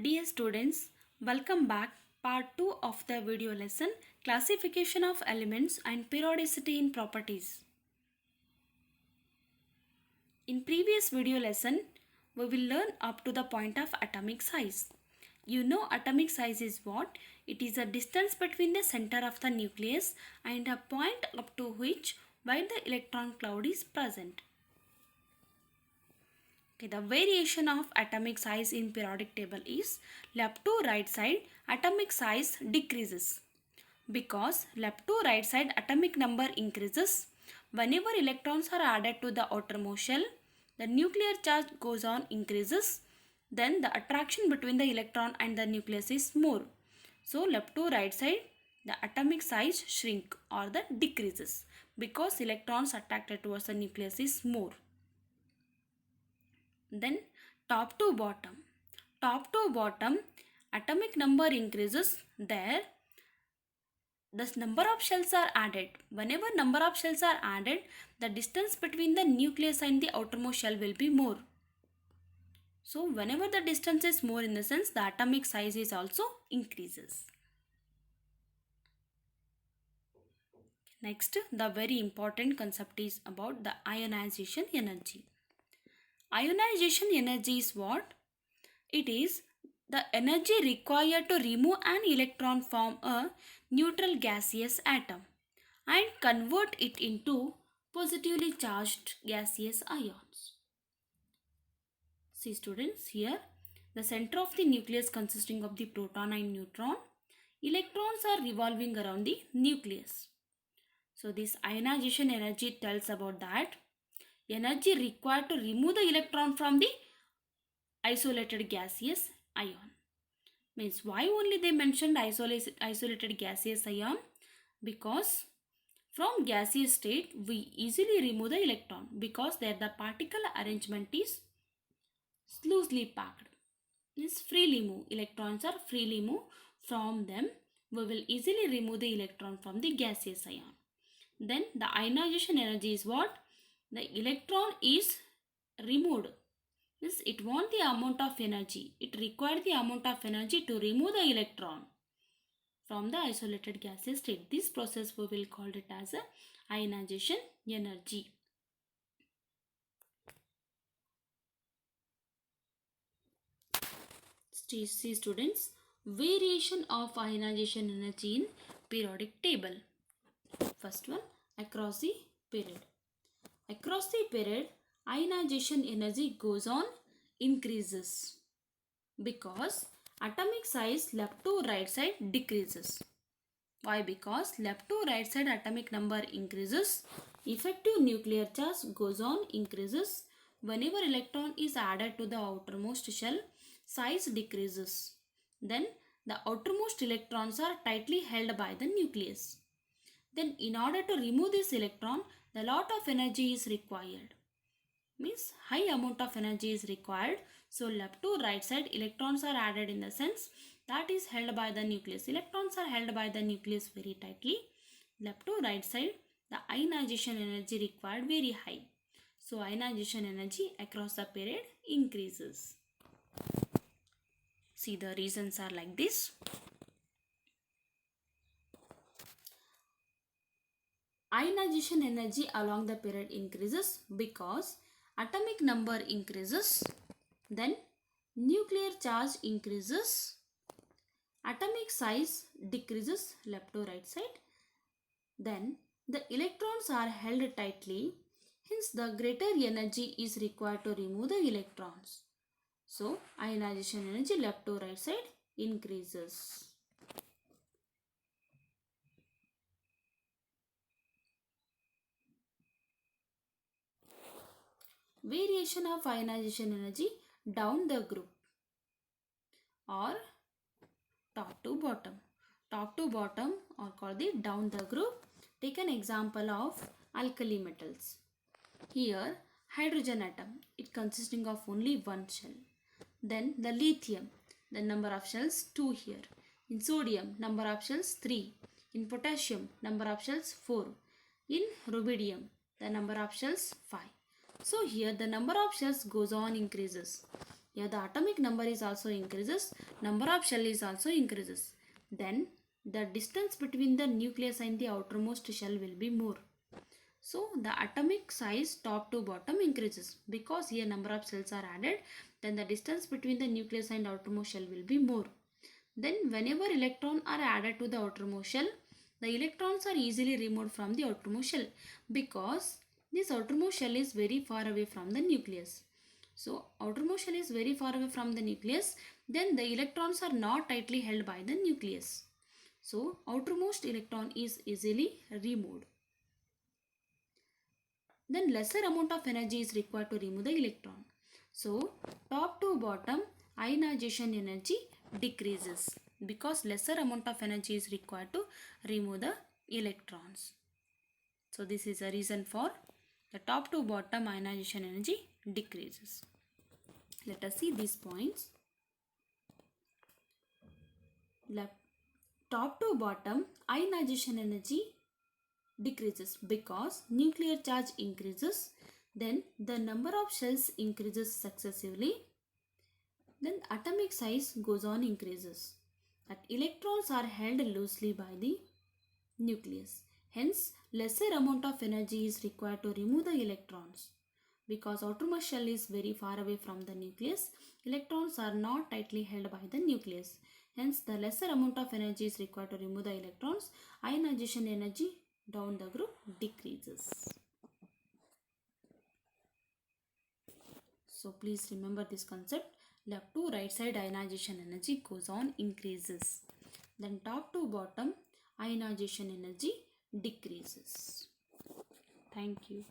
Dear students, welcome back. Part 2 of the video lesson Classification of Elements and Periodicity in Properties. In previous video lesson, we will learn up to the point of atomic size. You know atomic size is what? It is a distance between the center of the nucleus and a point up to which where the electron cloud is present. Okay, the variation of atomic size in periodic table is left to right side atomic size decreases because left to right side atomic number increases whenever electrons are added to the outermost shell. The nuclear charge goes on increases, then the attraction between the electron and the nucleus is more. So left to right side the atomic size shrink or the decreases because electrons attracted towards the nucleus is more. Then top to bottom atomic number increases there the number of shells are added. Whenever number of shells are added, the distance between the nucleus and the outermost shell will be more. So whenever the distance is more, in the sense the atomic size is also increases. Next, the very important concept is about the ionization energy. Ionization energy is what? It is the energy required to remove an electron from a neutral gaseous atom and convert it into positively charged gaseous ions. See students, here the center of the nucleus consisting of the proton and neutron. Electrons are revolving around the nucleus. So this ionization energy tells about that energy required to remove the electron from the isolated gaseous ion. Means why only they mentioned isolated gaseous ion? Because from gaseous state we easily remove the electron because there the particle arrangement is loosely packed. Means freely move. Electrons are freely move from them. We will easily remove the electron from the gaseous ion. Then the ionization energy is what? The electron is removed. Means it wants the amount of energy. It requires the amount of energy to remove the electron from the isolated gaseous state. This process we will call it as a ionization energy. See students, variation of ionization energy in periodic table. First one, across the period. Across the period, ionization energy goes on increases because atomic size left to right side decreases. Why? Because left to right side atomic number increases, effective nuclear charge goes on increases. Whenever electron is added to the outermost shell, size decreases. Then the outermost electrons are tightly held by the nucleus. Then in order to remove this electron, the lot of energy is required. Means high amount of energy is required. So left to right side electrons are added in the sense that is held by the nucleus. Electrons are held by the nucleus very tightly. Left to right side the ionization energy required very high. So ionization energy across the period increases. See, the reasons are like this. Ionization energy along the period increases because atomic number increases, then nuclear charge increases, atomic size decreases left to right side, then the electrons are held tightly, hence the greater energy is required to remove the electrons. So ionization energy left to right side increases. Variation of ionization energy down the group or top to bottom. Top to bottom or called the down the group. Take an example of alkali metals. Here hydrogen atom, it consisting of only one shell. Then the lithium, the number of shells 2 here. In sodium, number of shells 3. In potassium, number of shells 4. In rubidium, the number of shells 5. So here the number of shells goes on increases. Yeah, the atomic number is also increases, number of shell is also increases. Then the distance between the nucleus and the outermost shell will be more. So the atomic size top to bottom increases because here number of cells are added, then the distance between the nucleus and outermost shell will be more. Then whenever electrons are added to the outermost shell, the electrons are easily removed from the outermost shell because this outermost shell is very far away from the nucleus. So outermost shell is very far away from the nucleus, then the electrons are not tightly held by the nucleus. So outermost electron is easily removed. Then lesser amount of energy is required to remove the electron. So top to bottom ionization energy decreases because lesser amount of energy is required to remove the electrons. So this is a reason for the top to bottom ionization energy decreases. Let us see these points. Left, top to bottom ionization energy decreases because nuclear charge increases, then the number of shells increases successively, then atomic size goes on increases, that electrons are held loosely by the nucleus, hence lesser amount of energy is required to remove the electrons. Because outermost shell is very far away from the nucleus, electrons are not tightly held by the nucleus, hence the lesser amount of energy is required to remove the electrons. Ionization energy down the group decreases. So please remember this concept. Left to right side ionization energy goes on increases, then top to bottom ionization energy decreases. Thank you.